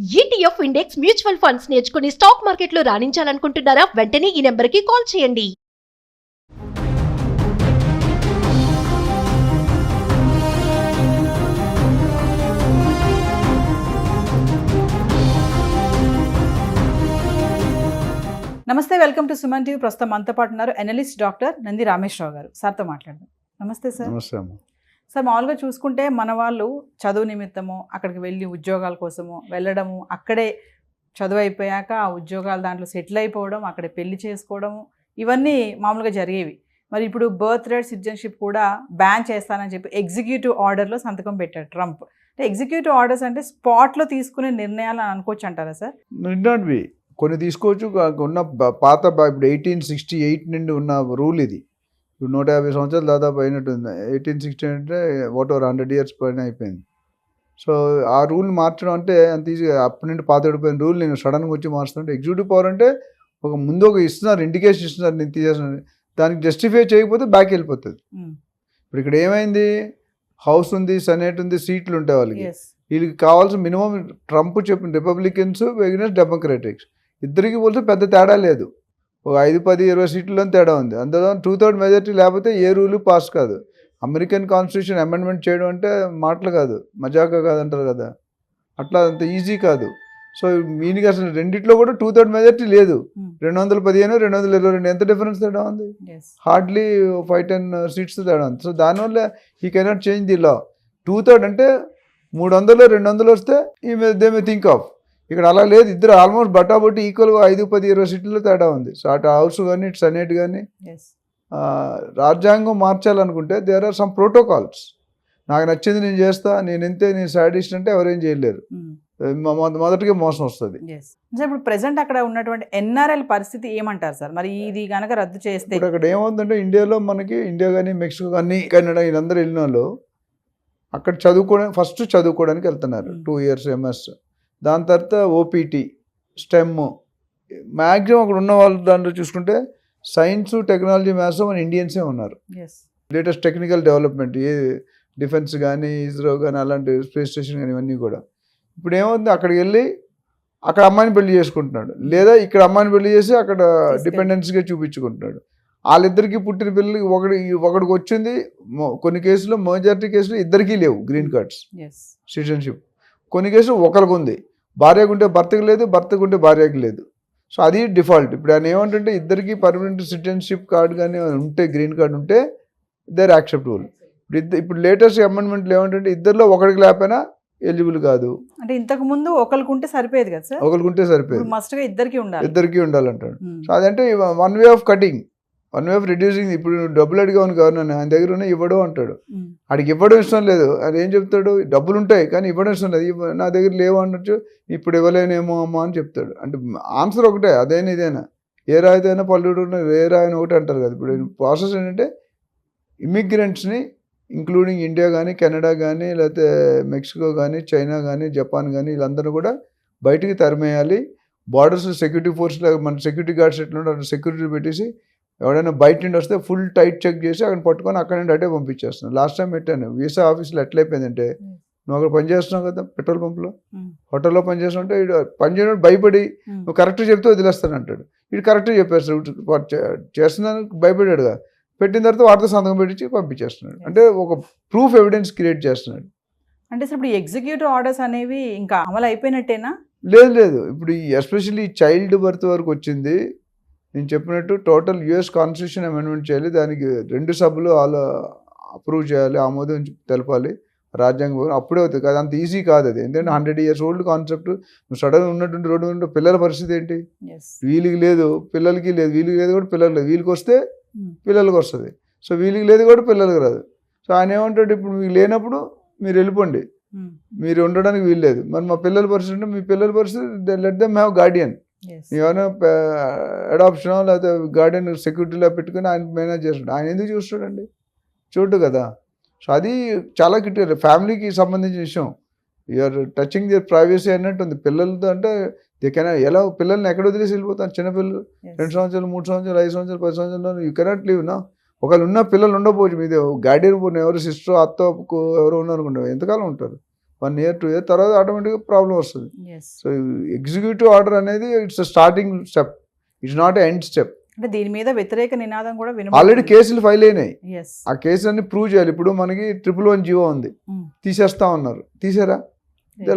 ETF index mutual funds నేర్చుకుని stock మార్కెట్లో రాణించాలనుకుంటున్నారా? వెంటనే ఈ నెంబర్కి కాల్ చేయండి. నమస్తే, వెల్కమ్ టు సుమన్ టీవీ. ప్రస్తుతం మనతో పాటు ఉన్నారు అనలిస్ట్ డాక్టర్ నంది రామేశ్వరరావు గారు. సార్తో మాట్లాడదాం. నమస్తే సార్. నమస్తే అమ్మ. సార్, మామూలుగా చూసుకుంటే మన వాళ్ళు చదువు నిమిత్తము అక్కడికి వెళ్ళి ఉద్యోగాల కోసము వెళ్ళడము, అక్కడే చదువు అయిపోయాక ఆ ఉద్యోగాలు దాంట్లో సెటిల్ అయిపోవడం, అక్కడే పెళ్లి చేసుకోవడము, ఇవన్నీ మామూలుగా జరిగేవి. మరి ఇప్పుడు బర్త్ రైట్ సిటిజన్షిప్ కూడా బ్యాన్ చేస్తానని చెప్పి ఎగ్జిక్యూటివ్ ఆర్డర్లో సంతకం పెట్టాడు ట్రంప్. అంటే ఎగ్జిక్యూటివ్ ఆర్డర్స్ అంటే స్పాట్లో తీసుకునే నిర్ణయాలు అని అనుకోవచ్చు అంటారా సార్? Need not be. కొన్ని తీసుకోవచ్చు. ఉన్న పాత ఇప్పుడు 1868 నుండి ఉన్న రూల్ ఇది. ఇప్పుడు 150 సంవత్సరాలు దాదాపు అయినట్టుంది. 1860 అంటే వాట్ ఓవర్ 100 years పైన అయిపోయింది. సో ఆ రూల్ మార్చడం అంటే అంత ఈజీగా అప్పటి నుండి పాతడిపోయిన రూల్ నేను సడన్గా వచ్చి మార్చుతుంటే ఎగ్జిక్యూటివ్ పవర్ అంటే ముందు ఒక ఇస్తున్నారు, ఇండికేషన్ ఇస్తున్నారు, నేను తీసేస్తున్నాను. దానికి జస్టిఫై చేయకపోతే బ్యాక్ వెళ్ళిపోతుంది. ఇప్పుడు ఇక్కడ ఏమైంది, హౌస్ ఉంది, సెనేట్ ఉంది, సీట్లు ఉంటాయి వాళ్ళకి. వీళ్ళకి కావాల్సిన మినిమం ట్రంప్ చెప్పిన రిపబ్లికన్స్ వెగినస్ డెమోక్రాటిక్స్ ఇద్దరికి పోలిస్తే పెద్ద తేడా లేదు. ఒక 5, 10, 20 సీట్లలో తేడా ఉంది. అందులో 2/3 మెజారిటీ లేకపోతే ఏ రూలు పాస్ కాదు. అమెరికన్ కాన్స్టిట్యూషన్ అమెండ్మెంట్ చేయడం అంటే మాటలు కాదు, మజాకా కాదంటారు కదా, అట్లా అంత ఈజీ కాదు. సో మీనికి అసలు రెండిట్లో కూడా 2/3 మెజారిటీ లేదు. 215, 222 ఎంత డిఫరెన్స్ తేడా ఉంది? హార్డ్లీ 5-10 సీట్స్ తేడా ఉంది. సో దానివల్ల ఈ కెనాట్ చేంజ్ ది లా. 2/3 అంటే 300, 200 వస్తే దే మే థింక్ ఆఫ్. ఇక్కడ అలా లేదు. ఇద్దరు ఆల్మోస్ట్ బట్టాబట్టి ఈక్వల్గా 5, 10, 20 సీట్లలో తేడా ఉంది. సో అటు హౌస్ కానీ ఇటు సెనేట్ కానీ రాజ్యాంగం మార్చాలనుకుంటే దేర్ ఆర్ సమ్ ప్రోటోకాల్స్. నాకు నచ్చింది నేను చేస్తా, నేను ఎంతే, నేను సాడిస్ట్ అంటే ఎవరేం చేయలేరు. మొదటిగా మోసం వస్తుంది. ఇప్పుడు ప్రెసెంట్ అక్కడ ఉన్నటువంటి ఎన్ఆర్ఎల్ పరిస్థితి ఏమంటారు సార్? మరి ఇది కనుక రద్దు చేస్తే ఇప్పుడు అక్కడ ఏమవుతుందంటే ఇండియాలో మనకి ఇండియా కానీ మెక్సికో కానీ కెనడా వీళ్ళందరూ వెళ్ళిన వాళ్ళు అక్కడ ఫస్ట్ చదువుకోవడానికి వెళ్తున్నారు. 2 years MS, దాని తర్వాత ఓపీటీ, స్టెమ్. మ్యాక్సిమం అక్కడ ఉన్న వాళ్ళు దాంట్లో చూసుకుంటే సైన్స్, టెక్నాలజీ, మ్యాథ్స్ మన ఇండియన్సే ఉన్నారు. లేటెస్ట్ టెక్నికల్ డెవలప్మెంట్, ఏ డిఫెన్స్ కానీ, ఇస్రో కానీ, అలాంటి స్పేస్ స్టేషన్ కానీ, ఇవన్నీ కూడా. ఇప్పుడు ఏమవుతుంది, అక్కడికి వెళ్ళి అక్కడ అమ్మాయిని పెళ్లి చేసుకుంటున్నాడు, లేదా ఇక్కడ అమ్మాయిని పెళ్లి చేసి అక్కడ డిపెండెన్స్గా చూపించుకుంటున్నాడు. వాళ్ళిద్దరికి పుట్టిన పిల్లలకి ఒకడికి వచ్చింది. కొన్ని కేసులు, మెజారిటీ కేసులు ఇద్దరికీ లేవు గ్రీన్ కార్డ్స్, సిటిజన్షిప్. కొన్ని కేసులు ఒకరికి ఉంది, భార్యకు ఉంటే భర్తకు లేదు, భర్తకు ఉంటే భార్యకు లేదు. సో అది డిఫాల్ట్. ఇప్పుడు ఆయన ఏమంటే ఇద్దరికి పర్మనెంట్ సిటిజన్షిప్ కార్డు కానీ ఉంటే, గ్రీన్ కార్డు ఉంటే దే ఆర్ యాక్సెప్టబుల్. ఇప్పుడు లేటెస్ట్ అమెండ్మెంట్లు ఏమంటే ఇద్దరిలో ఒకరికి లేకపోయినా ఎలిజిబుల్ కాదు. అంటే ఇంతకు ముందు ఒకరికి ఉంటే సరిపోయేది కదా సార్? ఒకరికి ఉంటే సరిపోయేది, మస్ట్గా ఇద్దరికి ఉండాలంటాడు. సో అదంటే one way of cutting, one way of reducing. ఇప్పుడు డబ్బులు అడిగాను గవర్నర్, ఆయన దగ్గర ఉన్న ఇవ్వడం అంటాడు. ఆడికి ఇవ్వడం ఇష్టం లేదు. అది ఏం చెప్తాడు, డబ్బులు ఉంటాయి కానీ ఇవ్వడం ఇష్టం లేదు. నా దగ్గర లేవు అన్నట్టు, ఇప్పుడు ఇవ్వలేనేమో అమ్మా అని చెప్తాడు. అంటే ఆన్సర్ ఒకటే, అదైనా ఇదైనా, ఏ రాయితైనా పల్లెటూరు ఏ రాయని ఒకటి అంటారు కదా. ఇప్పుడు ప్రాసెస్ ఏంటంటే ఇమిగ్రెంట్స్ని ఇంక్లూడింగ్ ఇండియా కానీ, కెనడా కానీ, లేకపోతే మెక్సికో కానీ, చైనా కానీ, జపాన్ కానీ, వీళ్ళందరూ కూడా బయటికి తరిమేయాలి. బార్డర్స్ సెక్యూరిటీ ఫోర్స్, మన సెక్యూరిటీ గార్డ్స్ ఎట్లా ఉంటారు, సెక్యూరిటీ పెట్టేసి ఎవడైనా బయట నుండి వస్తే ఫుల్ టైట్ చెక్ చేసి అక్కడ పట్టుకొని అక్కడ నుండి అటే పంపించేస్తున్నాను. లాస్ట్ టైం పెట్టాను, వీసా ఆఫీస్లో ఎట్లయిపోయిందంటే, నువ్వు అక్కడ పనిచేస్తున్నావు కదా పెట్రోల్ పంపులో, హోటల్లో పనిచేస్తుంటే పనిచేయడం భయపడి నువ్వు కరెక్ట్గా చెప్తే వదిలేస్తాను అంటాడు. వీడు కరెక్ట్గా చెప్పేస్తాడు, చేస్తున్నాను భయపడాడుగా. పెట్టిన తర్వాత వాటితో సంతకం పెట్టి పంపించేస్తున్నాడు. అంటే ఒక ప్రూఫ్ ఎవిడెన్స్ క్రియేట్ చేస్తున్నాడు. అంటే ఇప్పుడు ఎగ్జిక్యూటివ్ ఆర్డర్స్ అనేవి ఇంకా అమలు అయిపోయినట్టేనా? లేదు. ఇప్పుడు ఎస్పెషల్లీ చైల్డ్ బర్త్ వరకు వచ్చింది. నేను చెప్పినట్టు టోటల్ యుఎస్ కాన్స్టిట్యూషన్ అమెండ్మెంట్ చేయాలి. దానికి 2 సభలు వాళ్ళు అప్రూవ్ చేయాలి, ఆమోదం తెలపాలి రాజ్యాంగం. అప్పుడే అవుతుంది కదా, అంత ఈజీ కాదు అది. ఎందుకంటే 100 years old కాన్సెప్ట్. నువ్వు సడన్ ఉన్నటువంటి రోడ్డు ఉంటే పిల్లల పరిస్థితి ఏంటి? వీళ్ళకి లేదు, పిల్లలకి లేదు, వీళ్ళకి లేదు కూడా పిల్లలకి లేదు. వీళ్ళకి వస్తే పిల్లలకి వస్తుంది. సో వీళ్ళకి లేదు కూడా పిల్లలకి రాదు. సో ఆయన ఏమంటాడు, ఇప్పుడు మీకు లేనప్పుడు మీరు వెళ్ళిపోండి, మీరు ఉండడానికి వీలు లేదు. మరి మా పిల్లల పరిస్థితి ఉంటే, మీ పిల్లల పరిస్థితి లెట్ దెమ్ హ్యావ్ గార్డియన్. ఏమైనా అడాప్షన్ లేకపోతే గార్డియన్ సెక్యూరిటీలో పెట్టుకుని ఆయన మేనేజ్ చేస్తాడు. ఆయన ఎందుకు చూస్తాడండి? చూడు కదా. సో అది చాలా క్రిటికల్, ఫ్యామిలీకి సంబంధించిన విషయం. యూఆర్ టచింగ్ దియర్ ప్రైవసీ అన్నట్టు ఉంది. పిల్లలతో అంటే ఎలా పిల్లల్ని ఎక్కడ వదిలేసి వెళ్ళిపోతాను? చిన్నపిల్లలు 2 సంవత్సరాలు, 3 సంవత్సరాలు, 5 సంవత్సరాలు, 10 సంవత్సరాలు, యూ కెనాట్ లీవ్ నా. ఒకవేళ ఉన్న పిల్లలు ఉండకపోవచ్చు, మీదే గార్డియన్ ఎవరు సిస్టర్, అత్త ఎవరు ఉన్నారనుకుంటారు, ఎంతకాలం ఉంటారు? 1 year 2 year తర్వాత ఆటోమేటిక్గా ప్రాబ్లం వస్తుంది. ఎస్. సో ఎగ్జిక్యూటివ్ ఆర్డర్ అనేది it's starting step, it's not end step. అంటే దీని మీద వ్యతిరేక నినాదం కూడా ఆల్రెడీ కేసులు ఫైల్ అయినాయి. ఎస్. ఆ కేసులన్నీ ప్రూవ్ చేయాలి. ఇప్పుడు మనకి 111 జీవో ఉంది, తీసేస్తా ఉన్నారు, తీసారా?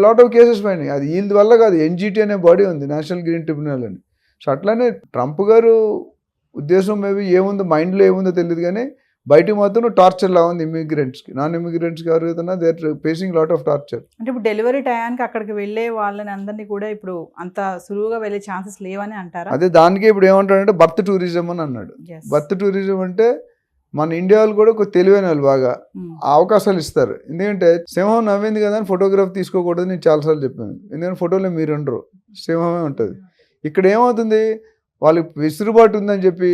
లాట్ ఆఫ్ కేసెస్ పైన అది వీళ్ళ వల్ల కాదు, ఎన్జిటి అనే బాడీ ఉంది, నేషనల్ గ్రీన్ ట్రిబ్యునల్ అని. సో అట్లానే ట్రంప్ గారు ఉద్దేశం మేబీ ఏముందో, మైండ్లో ఏముందో తెలియదు, కానీ బయటకు మాత్రం టార్చర్ లా ఉంది ఇమిగ్రెంట్స్కి. నాన్ ఇమిగ్రెంట్స్కి ఎవరైతే they are facing lot of torture. అంటే ఇప్పుడు డెలివరీ టయానికి అక్కడికి వెళ్ళే వాళ్ళని అందరినీ కూడా ఇప్పుడు అంత సులువుగా వెళ్ళే ఛాన్సెస్ లేవని అంటారా? అదే దానికి ఇప్పుడు ఏమంటాడంటే బర్త్ టూరిజం అని అన్నాడు. బర్త్ టూరిజం అంటే మన ఇండియాలో కూడా ఒక తెలివైన వాళ్ళు బాగా ఆ అవకాశాలు ఇస్తారు. ఎందుకంటే సింహం నవ్వింది కదా అని ఫోటోగ్రాఫ్ తీసుకోకూడదు నేను చాలాసార్లు చెప్పాను. ఎందుకంటే ఫోటోలో మీరు ఉండరు, సింహమే ఉంటుంది. ఇక్కడ ఏమవుతుంది, వాళ్ళకి విసురుబాటు ఉందని చెప్పి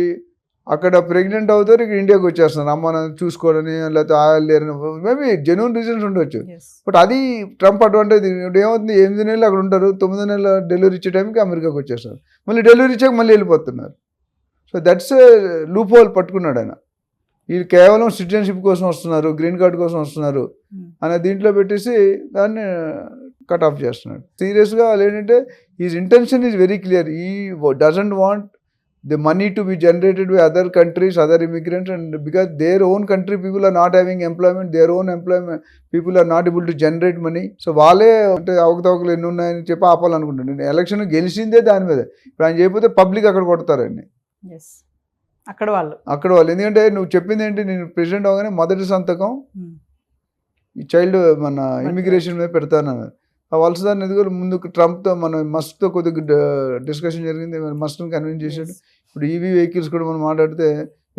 అక్కడ ప్రెగ్నెంట్ అవుతారు, ఇక్కడ ఇండియాకి వచ్చేస్తున్నారు అమ్మ నన్ను చూసుకోవాలని, లేకపోతే ఆయాలు లేరని, మేబీ జెన్యూన్ రీజన్స్ ఉండొచ్చు. బట్ అది ట్రంప్ అడ్వాంటేజ్. ఇప్పుడు ఏమవుతుంది, 8 నెలలు అక్కడ ఉంటారు, 9 నెలల డెలివరీ ఇచ్చే టైంకి అమెరికాకి వచ్చేస్తారు, మళ్ళీ డెలివరీ ఇచ్చాక మళ్ళీ వెళ్ళిపోతున్నారు. సో దట్స్ లూప్ హోల్ పట్టుకున్నాడు ఆయన. వీళ్ళు కేవలం సిటిజన్షిప్ కోసం వస్తున్నారు, గ్రీన్ కార్డ్ కోసం వస్తున్నారు అనే దీంట్లో పెట్టేసి దాన్ని కట్ ఆఫ్ చేస్తున్నాడు. సీరియస్గా వాళ్ళు ఏంటంటే his intention is very clear. He doesn't want the money to be generated by other countries, other immigrants, and because their own country people are not having employment, their own employment people are not able to generate money. So వాళ్ళే అంటే అవకతవకలు ఎన్ని ఉన్నాయని చెప్పి ఆపాలనుకుంటాను. నేను election గెలిచిందే దాని మీద. ఇప్పుడు ఆయన చేయకపోతే పబ్లిక్ అక్కడ కొడతారండి, అక్కడ వాళ్ళు. ఎందుకంటే నువ్వు చెప్పింది ఏంటి, నేను ప్రెసిడెంట్ అవగానే మొదటి సంతకం ఈ చైల్డ్ మన ఇమిగ్రేషన్ మీద పెడతానన్నారు. ఆ వలసదాన్ని ఎదుగులు ముందుకు ట్రంప్తో మన మస్క్తో కొద్దిగా డిస్కషన్ జరిగింది, మస్క్ని కన్విన్స్ చేశాడు. ఇప్పుడు ఈవీ వెహికల్స్ కూడా మనం మాట్లాడితే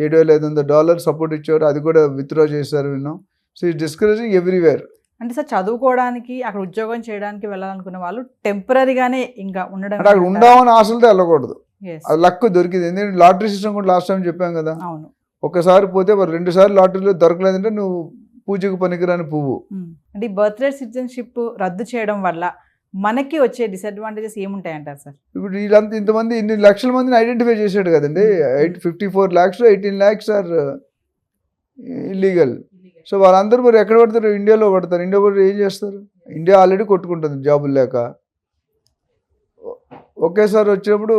$7,500 సపోర్ట్ ఇచ్చారు, అది కూడా విత్డ్రా చేశారు విన్నాం. సో ఈ డిస్కరేజింగ్ ఎవ్రీవేర్. అంటే సార్ చదువుకోవడానికి అక్కడ ఉద్యోగం చేయడానికి వెళ్ళాలనుకున్న వాళ్ళు టెంపరీగానే ఇంకా ఉండడం, అంటే అక్కడ ఉండామని ఆశలతో వెళ్ళకూడదు, అది లక్ దొరికింది. ఎందుకంటే లాటరీ సిస్టమ్ కూడా లాస్ట్ టైం చెప్పాం కదా, అవును, ఒకసారి పోతే 2 సార్లు లాటరీలో దొరకలేదంటే నువ్వు పూజకు పనికిరాని పువ్వు. అంటే ఈ బర్త్ రైట్ సిటిజన్షిప్ రద్దు చేయడం వల్ల మనకి వచ్చే డిసడ్వాంటేజెస్ ఏముంటాయంటారు సార్? ఇప్పుడు వీళ్ళంతా ఇంతమంది ఇన్ని లక్షల మందిని ఐడెంటిఫై చేశాడు కదండి. 54 lakhs 18 lakhs are illegal. So వాళ్ళందరూ మరి ఎక్కడ పడతారు, ఇండియాలో పడతారు. ఇండియా పడి ఏం చేస్తారు? ఇండియా ఆల్రెడీ కొట్టుకుంటుంది జాబులు లేక. ఒకేసారి వచ్చినప్పుడు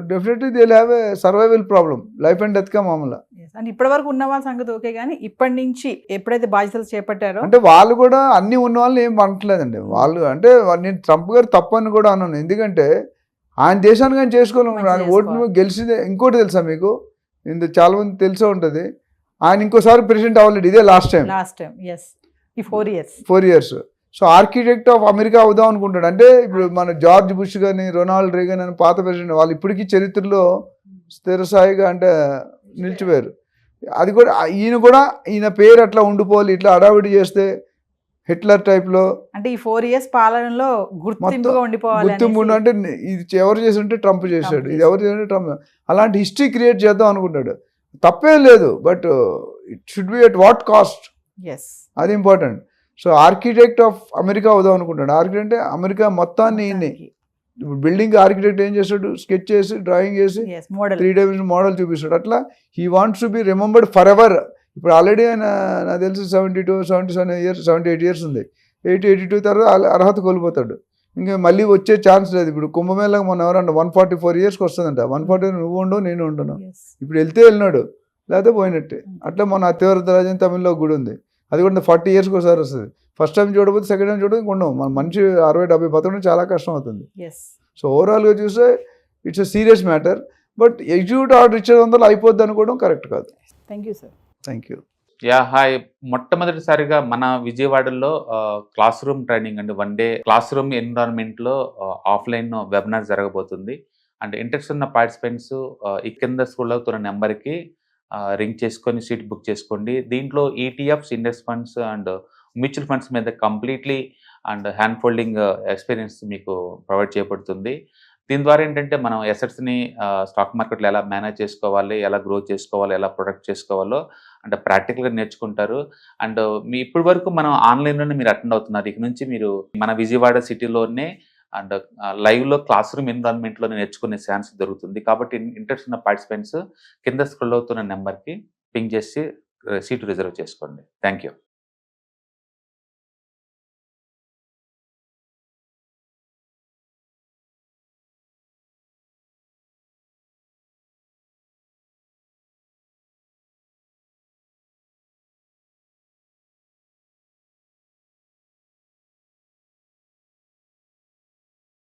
definitely they will have a survival problem, life and death కా మామూలు. అంటే ఇప్పటి వరకు ఉన్న వాళ్ళ సంగతి ఓకే, కానీ ఇప్పటి నుంచి ఎప్పుడైతే బాధ్యతలు చేపట్టారో అంటే వాళ్ళు కూడా అన్ని ఉన్న వాళ్ళని ఏం అనట్లేదండి. వాళ్ళు అంటే నేను ట్రంప్ గారు తప్పని కూడా అన్నాను. ఎందుకంటే ఆయన దేశాన్ని కానీ చేసుకోవాలి, ఆయన ఓటు గెలిచిందే. ఇంకోటి తెలుసా మీకు, చాలా మంది తెలిసే ఉంటుంది, ఆయన ఇంకోసారి ప్రెసిడెంట్ అవ్వలేదు, ఇదే లాస్ట్ టైం. ఈ 4 years. So architect of America అవుదాం అనుకుంటాడు. అంటే ఇప్పుడు మన జార్జ్ బుష్ కానీ రొనాల్డ్ రేగన్ అని పాత ప్రెసిడెంట్ వాళ్ళు ఇప్పటికీ చరిత్రలో స్థిరస్థాయిగా అంటే నిలిచిపోయారు. అది కూడా ఈయన పేరు అట్లా ఉండిపోవాలి, ఇట్లా అడావిడి చేస్తే హిట్లర్ టైప్లో. అంటే ఈ 4 years పాలనలో గుర్తింపు అంటే ఇది ఎవరు చేస్తుంటే ట్రంప్ చేశాడు, ఇది ఎవరు చేస్తుంటే ట్రంప్, అలాంటి హిస్టరీ క్రియేట్ చేద్దాం అనుకుంటాడు. తప్పేం లేదు, but it should be at what cost, అది important. So architect of America అవుదాం అనుకుంటాడు. ఆర్కిటెక్ట్ అంటే అమెరికా మొత్తాన్ని ఇప్పుడు బిల్డింగ్ ఆర్కిటెక్ట్ ఏం చేస్తాడు, స్కెచ్ చేసి డ్రాయింగ్ చేసి 3 dimension మోడల్ చూపిస్తాడు. అట్లా he wants to be remembered for ever. ఇప్పుడు ఆల్రెడీ ఆయన నాకు తెలిసి 78 years ఉంది. 82 తర్వాత అర్హత కోల్పోతాడు, ఇంకా మళ్ళీ వచ్చే ఛాన్స్ లేదు. ఇప్పుడు కుంభమేళకు మనం ఎవరన్నా 144 yearsకి వస్తుందంట. 140 నువ్వు ఉండవు నేను ఉండను. ఇప్పుడు వెళ్ళినాడు, లేకపోతే పోయినట్టే. అట్లా మన అత్యవరదరాజన్ తమిళ్లో గుడి ఉంది, అది కూడా 40 yearsకి ఒకసారి వస్తుంది. ఫస్ట్ టైం చూడకపోతే సెకండ్ టైం చూడదు ఉండవు. మన మనిషి 60-70 బతకడం చాలా కష్టం అవుతుంది. సో ఓవరాల్గా చూస్తే it's a serious matter. But executive order ఇచ్చేదంతా అయిపోద్ది అనుకోవడం కరెక్ట్ కాదు. Thank you sir. Thank you. Hi. మొట్టమొదటిసారిగా మన విజయవాడలో క్లాస్ రూమ్ ట్రైనింగ్ అండి, 1 day క్లాస్ రూమ్ ఎన్విరాన్మెంట్లో ఆఫ్లైన్ వెబినార్ జరగబోతుంది. అంటే ఇంట్రెస్ట్ ఉన్న పార్టిసిపెంట్స్ ఈ కింద స్కూల్ అవుతున్న నెంబర్కి రింగ్ చేసుకొని సీట్ బుక్ చేసుకోండి. దీంట్లో ETFs, index funds and mutual funds మీద completely and hand folding experience మీకు ప్రొవైడ్ చేయబడుతుంది. దీని ద్వారా ఏంటంటే మనం ఎసెట్స్ని స్టాక్ మార్కెట్లో ఎలా మేనేజ్ చేసుకోవాలి, ఎలా గ్రో చేసుకోవాలి, ఎలా ప్రొడక్ట్ చేసుకోవాలో అంటే ప్రాక్టికల్గా నేర్చుకుంటారు. అండ్ మీ ఇప్పటి వరకు మనం ఆన్లైన్లోనే మీరు అటెండ్ అవుతున్నారు. ఇక నుంచి మీరు మన విజయవాడ సిటీలోనే అండ్ లైవ్లో క్లాస్ రూమ్ ఎన్విరాన్మెంట్లోనే నేర్చుకునే ఛాన్స్ దొరుకుతుంది. కాబట్టి ఇంట్రెస్ట్ ఉన్న పార్టిసిపెంట్స్ కింద స్క్రోల్ అవుతున్న నెంబర్కి పింగ్ చేసి సీటు రిజర్వ్ చేసుకోండి. Thank you.